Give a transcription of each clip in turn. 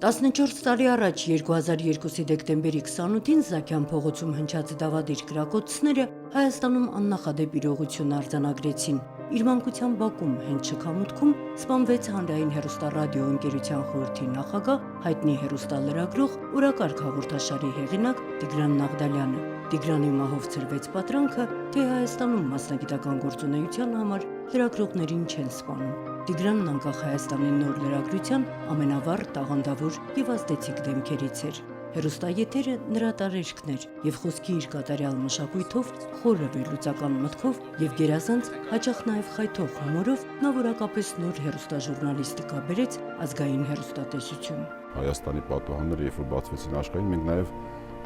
14 տարի առաջ 2002-ի դեկտեմբերի 28-ին Զաքյան փողոցում հնչած դավադիր կրակոցները Հայաստանում աննախադեպ իրողություն արձանագրեցին։ Իր մանկության բակում հենց շքամուտքում սպանվեց Հանրային հեռուստառադիո ընկերության խորհրդի նախագահ, հայտնի հեռուստալրագրող, օրակարգ հաղորդաշարի հեղինակ Տիգրան Նաղդալյանը։ Տիգրանի մահով ցրվեց պատրանքը, թե Հայաստանում մասնագիտական գործունեության համար լրագրողներին չեն սպանում։ Տիգրանն անկախ Հայաստանի նոր լրագրության ամենավառ, տաղանդավոր եւ ազդեցիկ դեմքերից էր։ Հեռուստաեթերը նրա տարերքն էր եւ խոսքի իր կատարյալ մշակույթով, խորը վերլուծական մտքով եւ գերազանց հաճախ նաեւ խայթող հումորով նա որակապես նոր հեռուստաժուրնալիստիկա բերեց ազգային հեռուստատեսություն։ Հայաստանի պատուհանները երբ որ բացվեցին աշխարհին, մենք նաեւ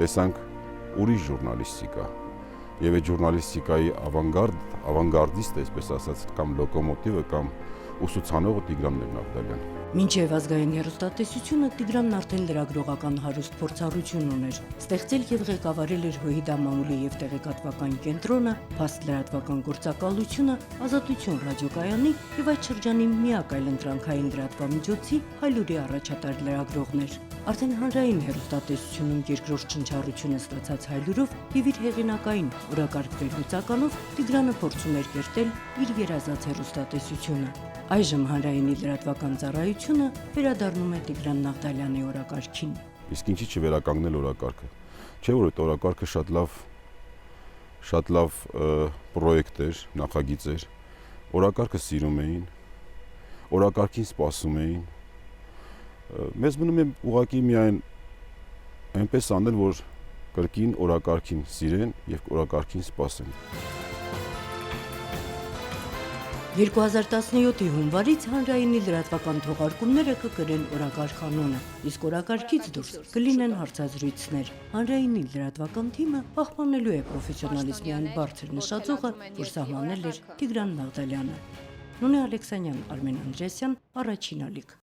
տեսանք ուրիշ ժուրնալիստիկա։ Եվ այդ ժուրնալիստիկայի ավանգարդիստ, այսպես ասած, կամ լոկոմոտիվը կամ ուսուցանողը Տիգրան Նաղդալյանն է։ Մինչև ազգային հեռուստատեսությունը Տիգրանն արդեն լրագրողական հարուստ փորձառություն ուներ։ Ստեղծել եւ ղեկավարել էր ՀՅԴ մամուլի եւ տեղեկատվական կենտրոնը, փաստ լրատվական գործակալությունը, Ազատություն ռադիոկայանի եւ այդ շրջանի միակ այլընտրանքային լրատվամիջոցի Հայլուրի առաջատար լրագրողն էր։ Արդեն հանրային հեռուստատեսությունում երկրորդ շնչառությունը ստացած Հայլուրով եւ իր հեղինակային օրակարգ վերլուծականով Տիգրանը փորձում էր կերտել իր երազած հեռուստատեսությունը։ Այժմ հանրայինի լրատվական ծառայությունը վերադառնում է Տիգրան Նաղդալյանի օրակարգին։ Իսկ ինչի՞ չվերականգնել օրակարգը։ Չէ՞ որ այդ օրակարգը շատ լավ պրոյեկտ էր, նախագիծ էր։ Օրակարգը սիրում էին, օրակարգին սպասում էին։ Մեզ մնում է ուղղակի միայն այնպես անել, որ կրկին օրակարգին սիրեն եւ օրակարգին սպասեն։ 2017-ի հունվարից հանրայինի լրատվական թողարկումները կկրեն օրակարգ անունը, իսկ օրակարգից դուրս կլինեն հարցազրույցներ։ Հանրայինի լրատվական թիմը պահպանելու է պրոֆեսիոնալիզմի այն բարձր նշաձողը, որ սահմանել էր Տիգրան Նաղդալյանը։ Նունե Ալեքսանյան, Արմեն Անդրեսյան, Առաջին ալիք։